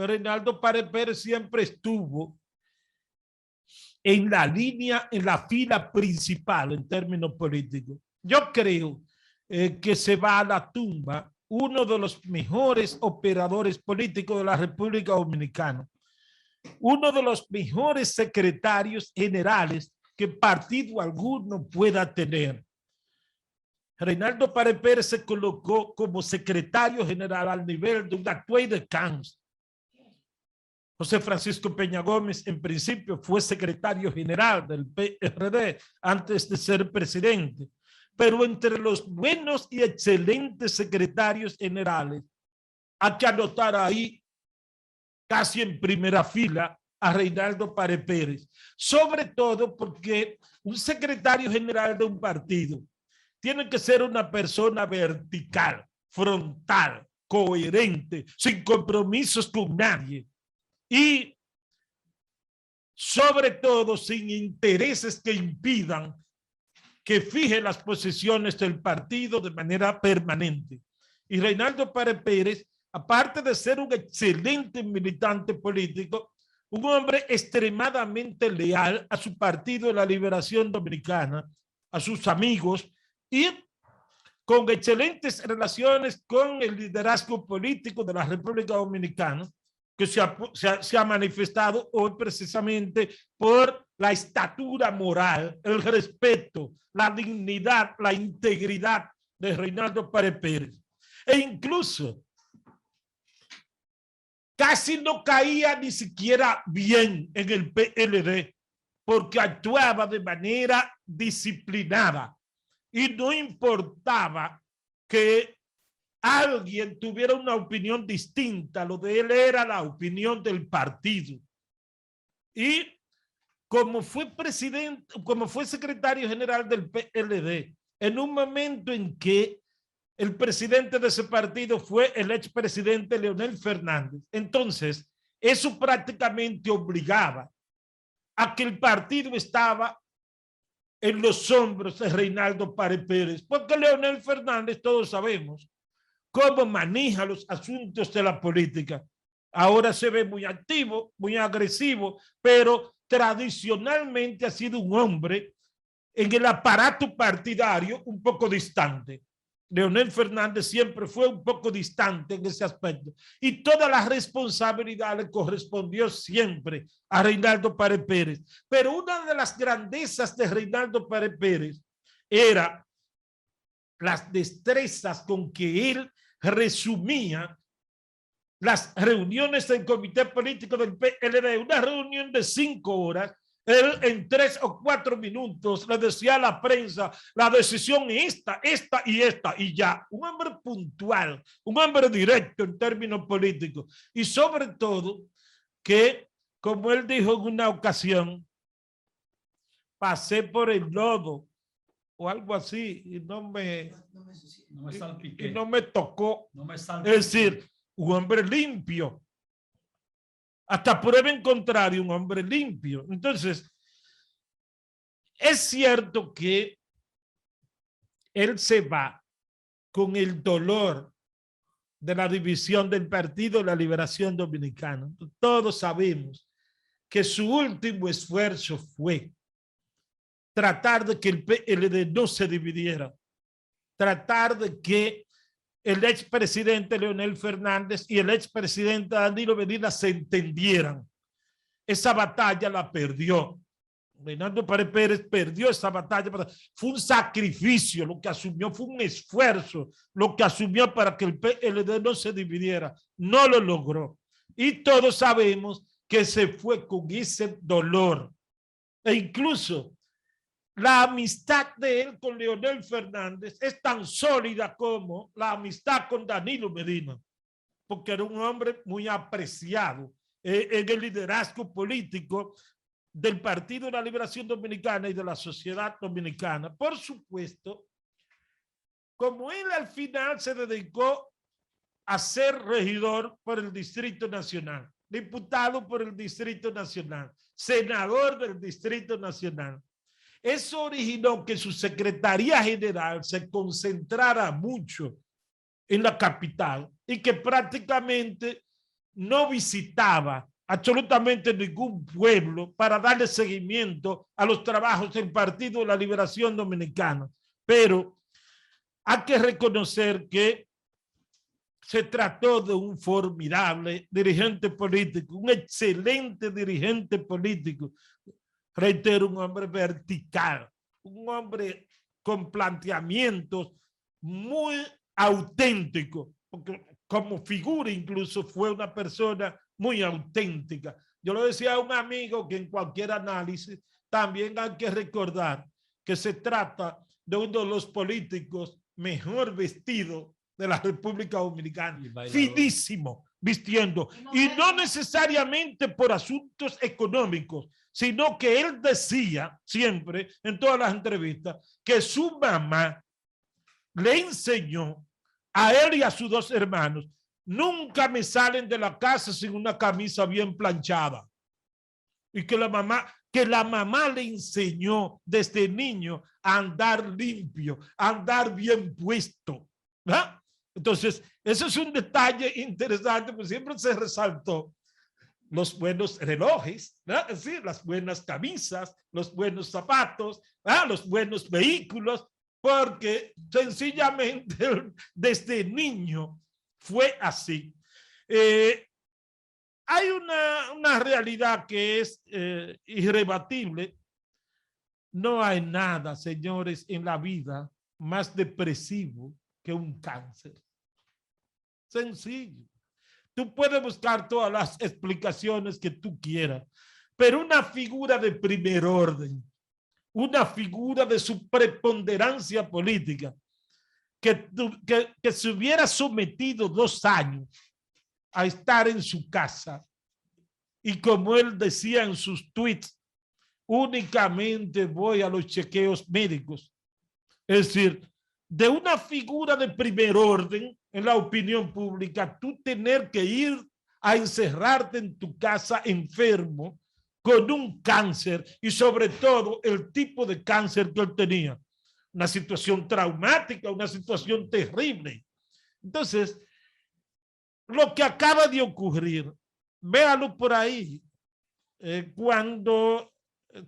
Reinaldo Pared Pérez siempre estuvo en la línea, en la fila principal en términos políticos. Yo creo que se va a la tumba uno de los mejores operadores políticos de la República Dominicana, uno de los mejores secretarios generales que partido alguno pueda tener. Reinaldo Pared Pérez se colocó como secretario general al nivel de un actual de Camps. José Francisco Peña Gómez, en principio, fue secretario general del PRD antes de ser presidente. Pero entre los buenos y excelentes secretarios generales, hay que anotar ahí, casi en primera fila, a Reinaldo Pared Pérez. Sobre todo porque un secretario general de un partido tiene que ser una persona vertical, frontal, coherente, sin compromisos con nadie. Y sobre todo sin intereses que impidan que fije las posiciones del partido de manera permanente. Y Reinaldo Pared Pérez, aparte de ser un excelente militante político, un hombre extremadamente leal a su partido de la Liberación Dominicana, a sus amigos y con excelentes relaciones con el liderazgo político de la República Dominicana, que se ha manifestado hoy precisamente por la estatura moral, el respeto, la dignidad, la integridad de Reinaldo Pared Pérez. E incluso casi no caía ni siquiera bien en el PLD porque actuaba de manera disciplinada y no importaba que alguien tuviera una opinión distinta, lo de él era la opinión del partido. Y como fue presidente, como fue secretario general del PLD, en un momento en que el presidente de ese partido fue el expresidente Leonel Fernández, entonces eso prácticamente obligaba a que el partido estaba en los hombros de Reinaldo Pared Pérez, porque Leonel Fernández, todos sabemos cómo maneja los asuntos de la política. Ahora se ve muy activo, muy agresivo, pero tradicionalmente ha sido un hombre en el aparato partidario un poco distante. Leonel Fernández siempre fue un poco distante en ese aspecto y toda la responsabilidad le correspondió siempre a Reinaldo Pared Pérez. Pero una de las grandezas de Reinaldo Pared Pérez era las destrezas con que él resumía las reuniones del comité político del PLD, una reunión de 5 horas, él en 3 o 4 minutos le decía a la prensa, la decisión es esta y esta, y ya. Un hombre puntual, un hombre directo en términos políticos, y sobre todo que, como él dijo en una ocasión, pasé por el lodo o algo así y no me tocó. Es decir, un hombre limpio. Hasta prueba en contrario, un hombre limpio. Entonces, es cierto que él se va con el dolor de la división del Partido de la Liberación Dominicana. Todos sabemos que su último esfuerzo fue tratar de que el PLD no se dividiera, tratar de que el expresidente Leonel Fernández y el expresidente Danilo Medina se entendieran. Esa batalla la perdió. Reinaldo Pared Pérez perdió esa batalla. Fue un sacrificio, lo que asumió fue un esfuerzo, lo que asumió para que el PLD no se dividiera. No lo logró. Y todos sabemos que se fue con ese dolor. E incluso la amistad de él con Leonel Fernández es tan sólida como la amistad con Danilo Medina, porque era un hombre muy apreciado en el liderazgo político del Partido de la Liberación Dominicana y de la sociedad dominicana. Por supuesto, como él al final se dedicó a ser regidor por el Distrito Nacional, diputado por el Distrito Nacional, senador del Distrito Nacional, eso originó que su secretaría general se concentrara mucho en la capital y que prácticamente no visitaba absolutamente ningún pueblo para darle seguimiento a los trabajos del Partido de la Liberación Dominicana. Pero hay que reconocer que se trató de un formidable dirigente político, un excelente dirigente político. Reitero, un hombre vertical, un hombre con planteamientos muy auténticos, porque como figura incluso fue una persona muy auténtica. Yo le decía a un amigo que en cualquier análisis también hay que recordar que se trata de uno de los políticos mejor vestidos de la República Dominicana, finísimo vistiendo, y no necesariamente por asuntos económicos, sino que él decía siempre en todas las entrevistas que su mamá le enseñó a él y a sus dos hermanos: nunca me salen de la casa sin una camisa bien planchada. Y que la mamá le enseñó desde niño a andar limpio, a andar bien puesto, ¿verdad? Entonces, eso es un detalle interesante, porque siempre se resaltó los buenos relojes, ¿verdad? Es decir, las buenas camisas, los buenos zapatos, ¿verdad? Los buenos vehículos, porque sencillamente desde niño fue así. Hay una realidad que es irrebatible. No hay nada, señores, en la vida más depresivo que un cáncer. Sencillo. Tú puedes buscar todas las explicaciones que tú quieras, pero una figura de primer orden, una figura de su preponderancia política, que se hubiera sometido 2 años a estar en su casa y, como él decía en sus tweets, únicamente voy a los chequeos médicos. Es decir, de una figura de primer orden en la opinión pública, tú tener que ir a encerrarte en tu casa enfermo con un cáncer, y sobre todo el tipo de cáncer que él tenía, una situación traumática, una situación terrible. Entonces, lo que acaba de ocurrir, véalo por ahí, cuando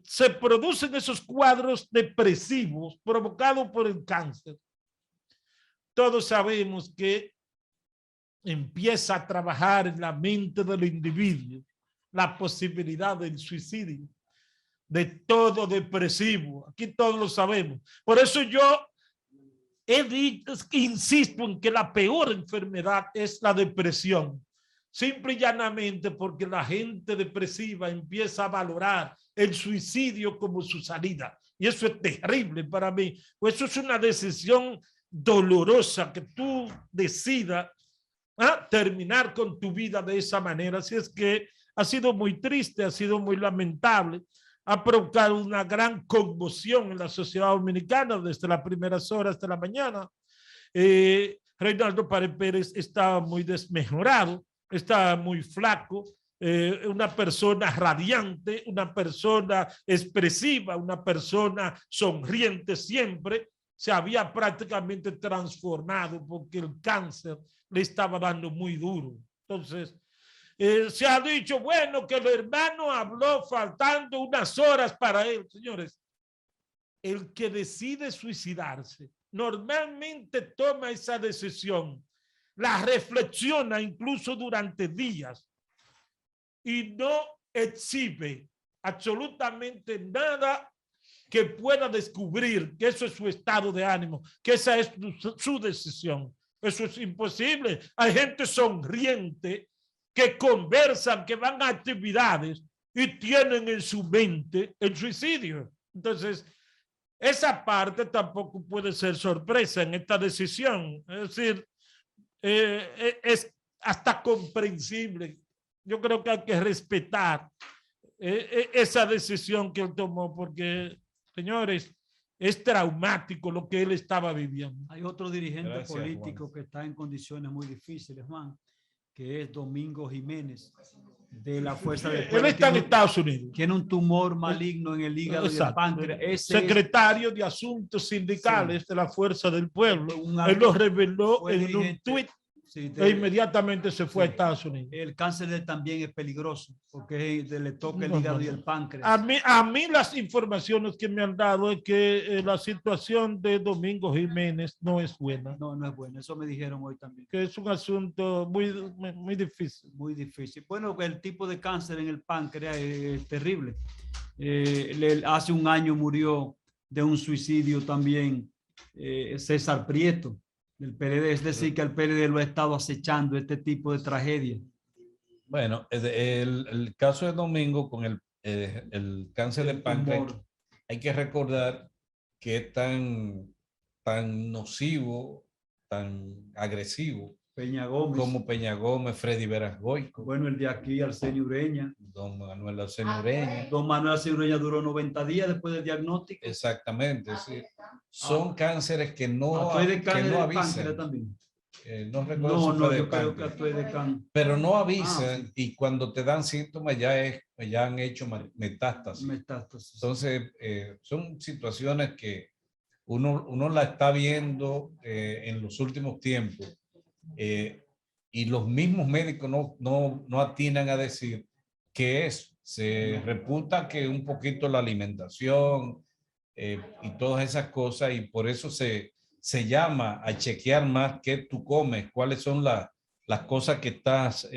se producen esos cuadros depresivos provocados por el cáncer, todos sabemos que empieza a trabajar en la mente del individuo la posibilidad del suicidio, de todo depresivo. Aquí todos lo sabemos. Por eso yo insisto en que la peor enfermedad es la depresión, simple y llanamente porque la gente depresiva empieza a valorar el suicidio como su salida, y eso es terrible para mí, pues eso es una decisión dolorosa, que tú decidas terminar con tu vida de esa manera. Así es que ha sido muy triste, ha sido muy lamentable, ha provocado una gran conmoción en la sociedad dominicana desde las primeras horas de la mañana. Reinaldo Pared Pérez estaba muy desmejorado, estaba muy flaco, una persona radiante, una persona expresiva, una persona sonriente siempre. Se había prácticamente transformado porque el cáncer le estaba dando muy duro. Entonces, se ha dicho, bueno, que el hermano habló faltando unas horas para él. Señores, el que decide suicidarse normalmente toma esa decisión, la reflexiona incluso durante días y no exhibe absolutamente nada que pueda descubrir que eso es su estado de ánimo, que esa es su decisión. Eso es imposible. Hay gente sonriente que conversan, que van a actividades y tienen en su mente el suicidio. Entonces, esa parte tampoco puede ser sorpresa en esta decisión. Es decir, es hasta comprensible. Yo creo que hay que respetar esa decisión que él tomó, porque, señores, es traumático lo que él estaba viviendo. Hay otro dirigente político Juan, que está en condiciones muy difíciles, Juan, que es Domingo Jiménez, de la Fuerza del Pueblo. Él está en Estados Unidos. Tiene un tumor maligno en el hígado y el páncreas. Secretario de Asuntos Sindicales de la Fuerza del Pueblo. Él lo reveló en un tuit. Sí, e inmediatamente se fue a Estados Unidos. El cáncer también es peligroso porque le toca el No, hígado no, y no. el páncreas. A mí las informaciones que me han dado es que la situación de Domingo Jiménez no es buena. No, no es bueno. Eso me dijeron hoy también. Que es un asunto muy difícil. Muy difícil. Bueno, el tipo de cáncer en el páncreas es terrible. Hace un año murió de un suicidio también César Prieto del PLD. Es decir, que el PLD lo ha estado acechando este tipo de tragedia. Bueno, el caso de Domingo con el cáncer de páncreas, hay que recordar que es tan nocivo, tan agresivo Peña Gómez. como Peña Gómez, Freddy Veras Goico. Bueno, el de aquí, Arsenio Ureña. Don Manuel Arsenio Ureña. Don Manuel Arsenio Ureña duró 90 días después del diagnóstico. Exactamente, sí. Son cánceres que no avisan. También. No recuerdo no, yo creo que estoy de cáncer. Pero no avisan Sí. y cuando te dan síntomas ya han hecho metástasis. Entonces, son situaciones que uno la está viendo en los últimos tiempos y los mismos médicos no atinan a decir qué es. Se reputa que un poquito la alimentación y todas esas cosas y por eso se llama a chequear más qué tú comes, cuáles son las cosas que estás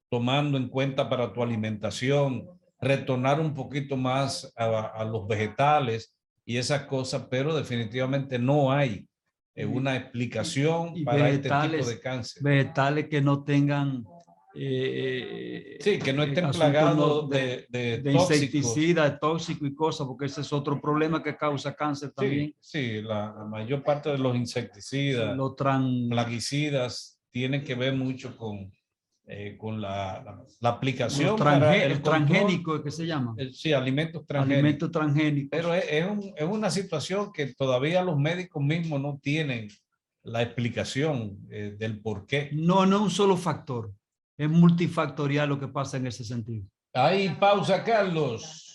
tomando en cuenta para tu alimentación, retornar un poquito más a los vegetales y esas cosas, pero definitivamente no hay una explicación para este tipo de cáncer. Vegetales que no tengan sí, que no estén plagados de insecticidas, tóxicos y cosas, porque ese es otro problema que causa cáncer también. Sí, la mayor parte de los insecticidas, los plaguicidas, tienen que ver mucho con la aplicación para el transgénico, que se llama. Sí, alimentos transgénicos. Alimentos transgénicos. Pero es una situación que todavía los médicos mismos no tienen la explicación del por qué. No es un solo factor. Es multifactorial lo que pasa en ese sentido. Ahí pausa, Carlos.